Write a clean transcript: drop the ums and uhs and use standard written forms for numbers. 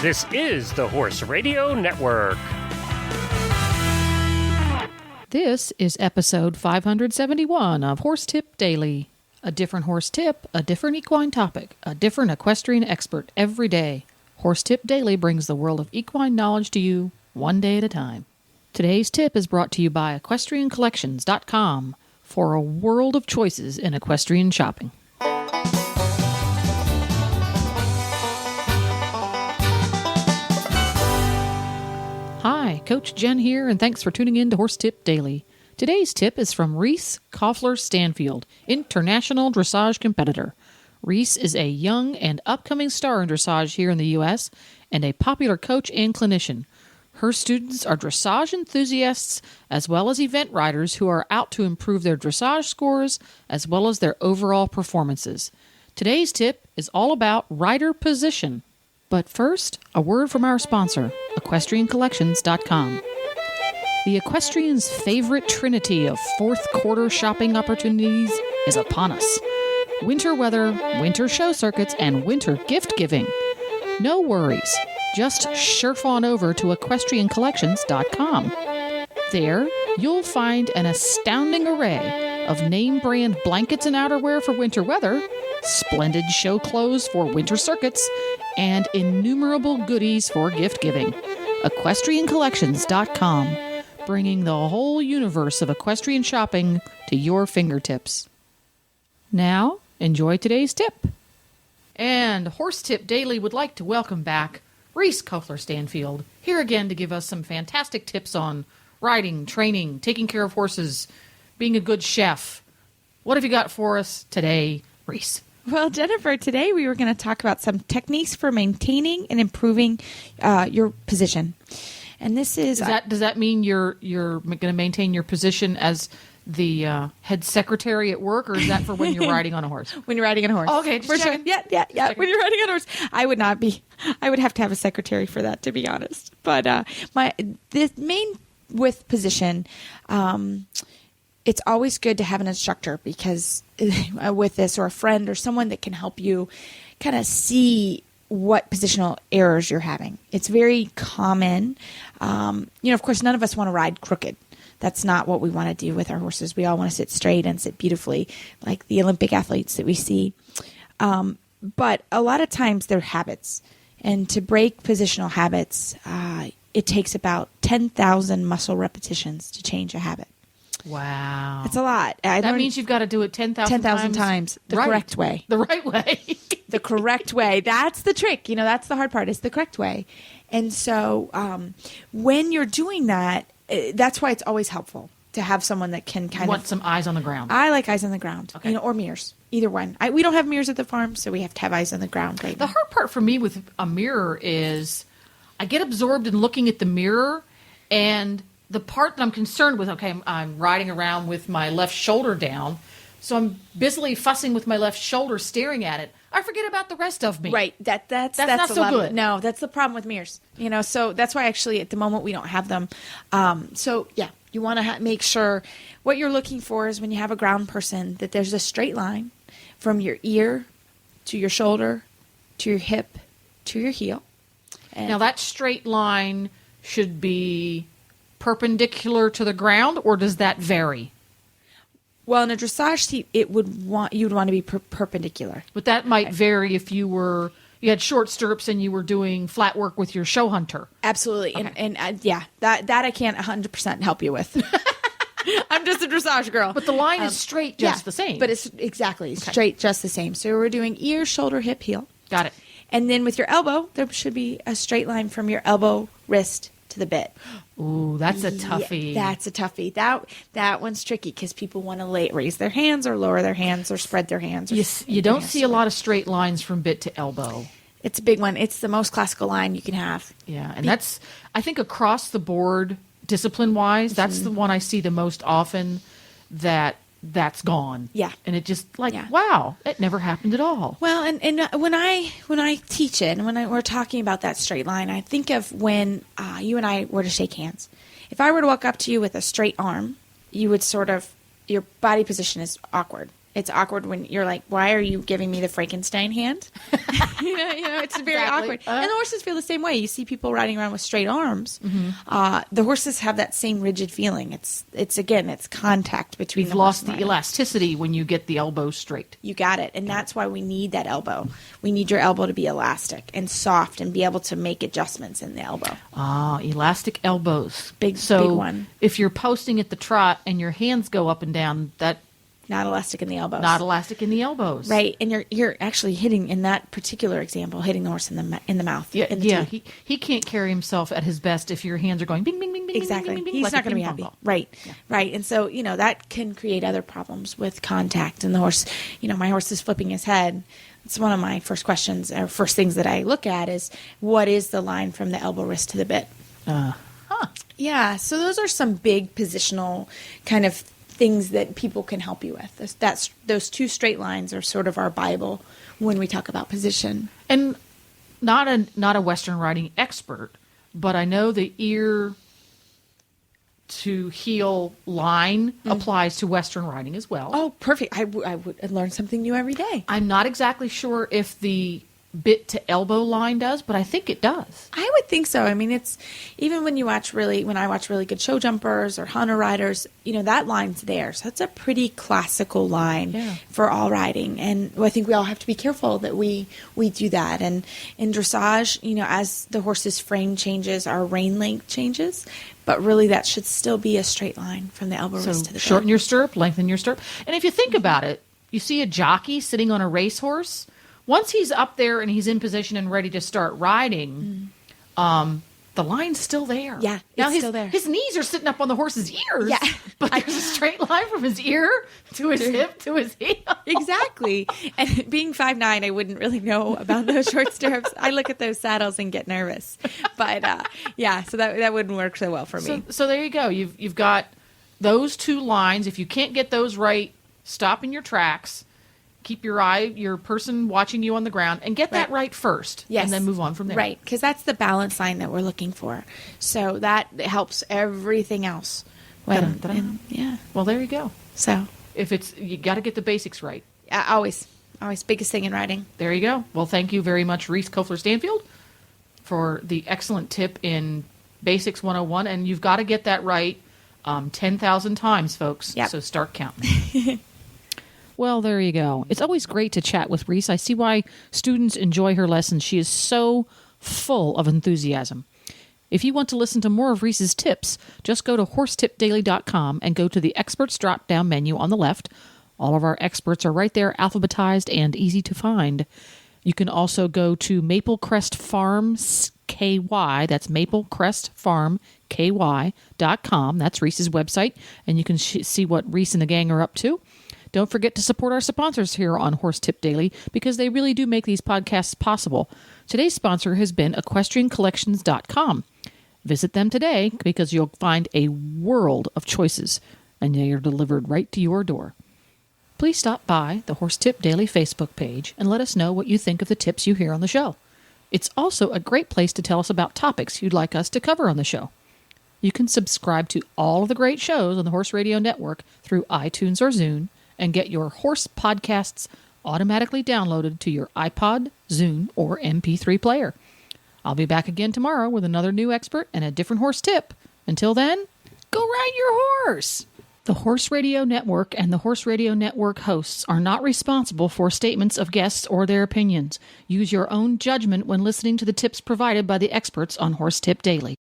This is the Horse Radio Network. This is episode 571 of Horse Tip Daily. A different horse tip, a different equine topic, a different equestrian expert every day. Horse Tip Daily brings the world of equine knowledge to you one day at a time. Today's tip is brought to you by EquestrianCollections.com for a world of choices in equestrian shopping. Hi, Coach Jen here, and thanks for tuning in to Horse Tip Daily. Today's tip is from Reese Koffler-Stanfield, international dressage competitor. Reese is a young and upcoming star in dressage here in the U.S. and a popular coach and clinician. Her students are dressage enthusiasts as well as event riders who are out to improve their dressage scores as well as their overall performances. Today's tip is all about rider position. But first, a word from our sponsor, EquestrianCollections.com. The equestrian's favorite trinity of fourth quarter shopping opportunities is upon us. Winter weather, winter show circuits, and winter gift giving. No worries. Just surf on over to EquestrianCollections.com. There, you'll find an astounding array of name-brand blankets and outerwear for winter weather, splendid show clothes for winter circuits, and innumerable goodies for gift giving. EquestrianCollections.com, bringing the whole universe of equestrian shopping to your fingertips. Now, enjoy today's tip. And Horse Tip Daily would like to welcome back Reese Koffler-Stanfield, here again to give us some fantastic tips on riding, training, taking care of horses, being a good chef. What have you got for us today, Reese? Well, Jennifer, today we were going to talk about some techniques for maintaining and improving your position. And this is... Does that mean you're going to maintain your position as the head secretary at work, or is that for when you're riding on a horse? When you're riding on a horse. Oh, okay, just for checking. sure. Yeah. When you're riding on a horse. I would not be. I would have to have a secretary for that, to be honest. But the main with position, it's always good to have an instructor because with this, or a friend or someone that can help you kind of see what positional errors you're having. It's very common. Of course, none of us want to ride crooked. That's not what we want to do with our horses. We all want to sit straight and sit beautifully, like the Olympic athletes that we see. But a lot of times they're habits. And to break positional habits, it takes about 10,000 muscle repetitions to change a habit. Wow. That's a lot. That means you've got to do it 10,000 times the right. correct way. The right way. The correct way. That's the trick. That's the hard part, is the correct way. And so when you're doing that, that's why it's always helpful to have someone that can want some eyes on the ground. I like eyes on the ground, okay. Or mirrors. Either one. We don't have mirrors at the farm, so we have to have eyes on the ground right now. The hard part for me with a mirror is I get absorbed in looking at the mirror, and the part that I'm concerned with, okay, I'm riding around with my left shoulder down, so I'm busily fussing with my left shoulder, staring at it. I forget about the rest of me. Right. That's not so good. No, that's the problem with mirrors. So that's why actually at the moment we don't have them. You want to make sure what you're looking for is when you have a ground person that there's a straight line from your ear to your shoulder to your hip to your heel. And now that straight line should be perpendicular to the ground, or does that vary? Well, in a dressage seat, you'd want to be perpendicular. But that might vary if you had short stirrups and you were doing flat work with your show hunter. Absolutely. Okay. That I can't 100% help you with. I'm just a dressage girl. But the line is straight the same. But it's exactly straight just the same. So we're doing ear, shoulder, hip, heel. Got it. And then with your elbow, there should be a straight line from your elbow, wrist to the bit. Ooh, that's a toughie. Yeah, that's a toughie. That one's tricky because people want to raise their hands or lower their hands or spread their hands. You don't see a lot of straight lines from bit to elbow. It's a big one. It's the most classical line you can have. Yeah, and that's, I think, across the board, discipline-wise, that's the one I see the most often that's gone. Yeah. And it just wow, it never happened at all. Well, and when I teach it, and we're talking about that straight line, I think of when you and I were to shake hands. If I were to walk up to you with a straight arm, you would your body position is awkward. It's awkward when you're like, why are you giving me the Frankenstein hand? you know, it's very awkward. And the horses feel the same way. You see people riding around with straight arms. The horses have that same rigid feeling. It's contact between You've lost the elasticity when you get the elbow straight. You got it. And that's why we need that elbow. We need your elbow to be elastic and soft and be able to make adjustments in the elbow. Elastic elbows. Big one. If you're posting at the trot and your hands go up and down, that... Not elastic in the elbows. Not elastic in the elbows. Right. And you're actually hitting, in that particular example, hitting the horse in the mouth. Yeah. He can't carry himself at his best if your hands are going bing, bing, bing, bing, exactly. bing, bing, bing, He's like not going to be happy. Right. Yeah. Right. And so, that can create other problems with contact. And the horse, my horse is flipping his head. It's one of my first questions or first things that I look at is, what is the line from the elbow wrist to the bit? Yeah. So those are some big positional kind of things that people can help you with. Those two straight lines are sort of our Bible when we talk about position. And not a Western riding expert, but I know the ear to heel line applies to Western riding as well. Oh, perfect. I would learn something new every day. I'm not exactly sure if the bit to elbow line does, but I think it does. I would think so. I mean, it's even when I watch really good show jumpers or hunter riders, that line's there. So it's a pretty classical line for all riding. And I think we all have to be careful that we do that. And in dressage, as the horse's frame changes, our rein length changes. But really, that should still be a straight line from the elbow wrist to the shorten your stirrup, lengthen your stirrup. And if you think about it, you see a jockey sitting on a racehorse. Once he's up there and he's in position and ready to start riding, the line's still there. Yeah, now it's still there. His knees are sitting up on the horse's ears. Yeah. But there's a straight line from his ear to his hip to his heel. Exactly. And being 5'9", I wouldn't really know about those short stirrups. I look at those saddles and get nervous. But so that wouldn't work so well for me. So there you go. You've got those two lines. If you can't get those right, stop in your tracks. Keep your person watching you on the ground and get that right first. Yes. And then move on from there. Right. Because that's the balance line that we're looking for. So that helps everything else. Yeah. Well, there you go. So you got to get the basics right. Always biggest thing in riding. There you go. Well, thank you very much, Reese Koffler-Stanfield, for the excellent tip in Basics 101. And you've got to get that right 10,000 times, folks. Yep. So start counting. Well, there you go. It's always great to chat with Reese. I see why students enjoy her lessons. She is so full of enthusiasm. If you want to listen to more of Reese's tips, just go to horsetipdaily.com and go to the experts drop-down menu on the left. All of our experts are right there, alphabetized and easy to find. You can also go to Maple Crest Farms KY. That's maplecrestfarmky.com. That's Reese's website, and you can see what Reese and the gang are up to. Don't forget to support our sponsors here on Horse Tip Daily because they really do make these podcasts possible. Today's sponsor has been EquestrianCollections.com. Visit them today because you'll find a world of choices and they are delivered right to your door. Please stop by the Horse Tip Daily Facebook page and let us know what you think of the tips you hear on the show. It's also a great place to tell us about topics you'd like us to cover on the show. You can subscribe to all of the great shows on the Horse Radio Network through iTunes or Zune, and get your horse podcasts automatically downloaded to your iPod, Zune, or MP3 player. I'll be back again tomorrow with another new expert and a different horse tip. Until then, go ride your horse! The Horse Radio Network and the Horse Radio Network hosts are not responsible for statements of guests or their opinions. Use your own judgment when listening to the tips provided by the experts on Horse Tip Daily.